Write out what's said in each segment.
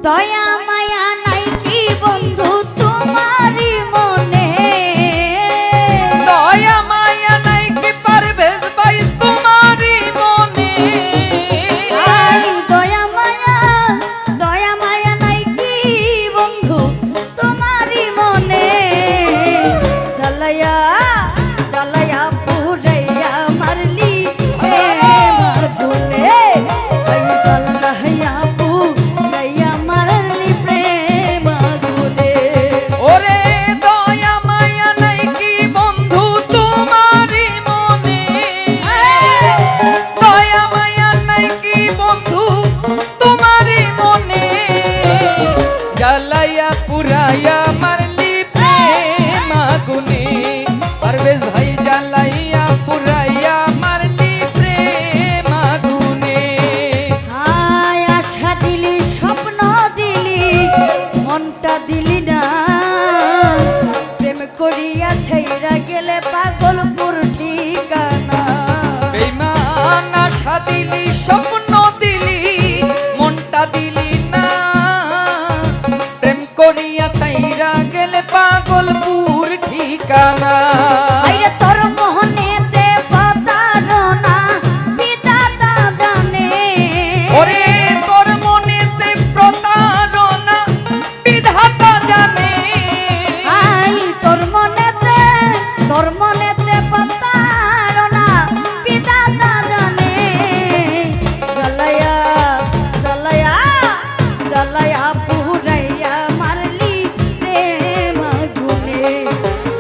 দয়া মায়া নাই কি বন্ধু তোমারই মনে, দয়া মায়া নাই কি পারভেজ ভাই তোমারই মনে, আই দয়া মায়া নাই কি বন্ধু তোমারই মনে, জ্বালায়া জ্বালায়া পুরাইয়া মারলি আমার গুনে, আই জ্বালায়া পুরাইয়া মারলি প্রেম আগুনে। ওরে দয়া মায়া নাই কি বন্ধু তোমারই মনে, দয়া মায়া নাই কি বন্ধু তোমারই মনে, জ্বালাইয়া পুরাইয়া মারলি প্রেম আগুনে, পারভেজ ভাই জ্বালাইয়া পুরাইয়া মারলি প্রেম আগুনে। হায় আশা দিলি স্বপ্ন দিলি মনটা দিলি না, প্রেম করিয়া ছাইরা গেলে পাগলপুর ঠিকানা। বেঈমান আশা দিলি স্বপ্ন দিলি মনটা দিলি না, প্রেম করিয়া ছাইরা গেলে পাগলপুর ঠিকানা। আইরে তোর মোহনেতে প্রতারণা বিধাতা জানে, ওরে তোর মনেতে প্রতারণা বিধাতা জানে, আই তোর মনেতে প্রতারণা বিধাতা জানে, জ্বালায়া জ্বালায়া জ্বালায়া পুরাইয়া মারলি প্রেম আগুনে,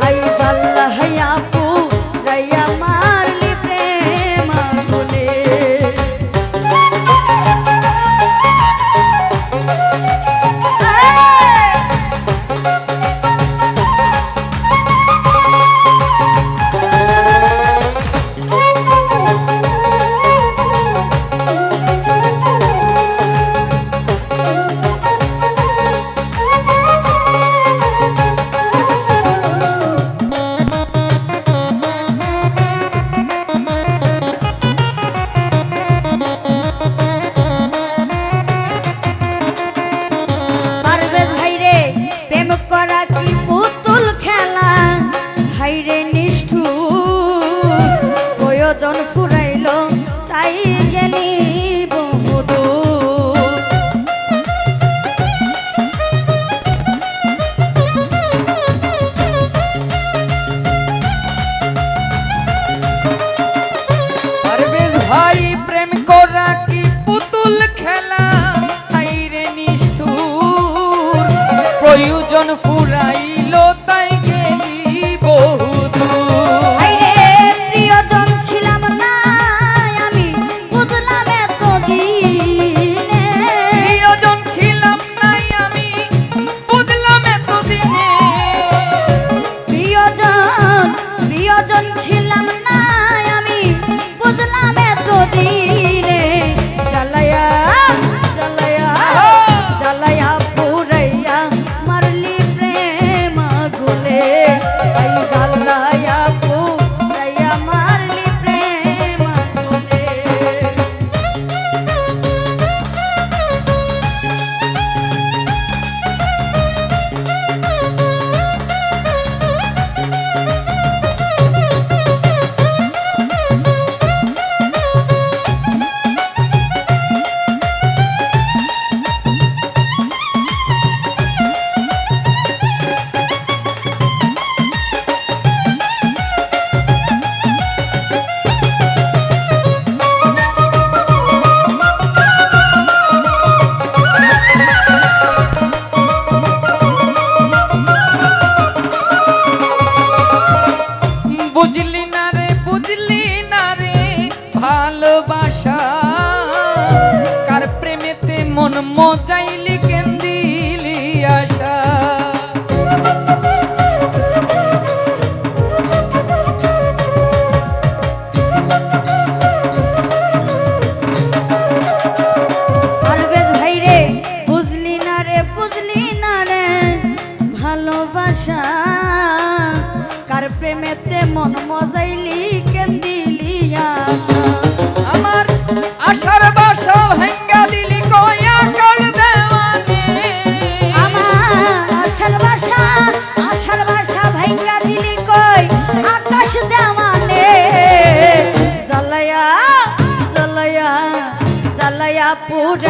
আই জ্বালায়া পুরাইয়া মারলি প্রেম আগুনে। পারভেজ ভাইরে প্রেম করা কি পুতুল খেলা, ভাইরে নিষ্ঠুর প্রয়োজন ফুরাইল তাই গেলি বহুদূর। পারভেজ ভাই প্রেম করা কি পুতুল খেলা, হাইরে নিষ্ঠুর প্রয়োজন ফুরাইল তাই গেলি বহুদূর। ভাইরে প্রিয়জন ছিলাম না আমি বুঝলাম এতদিনে, প্রিয়জন ছিলাম নাই আমি বুঝলাম এতদিনে, প্রিয়জন ছিলাম না আমি বুঝলাম এতদিনে, জ্বালায়া জ্বালায়া জ্বালায়া পুরাইয়া মারলি প্রেম আগুনে, আই জ্বালায়া পুরাইয়া মারলি প্রেম আগুনে। বুঝলি না রে ভালোবাসা, কার প্রেমেতে মন মজাইলি কেন্দিলি আশা। পারভেজ ভাইরে বুঝলি না রে ভালোবাসা, কার প্রেমেতে মন মজাইলি কেন্দিলি আশা। আমার আশার বাসা ভাঙ্গা দিলি কয়া কর দেওয়া পুরা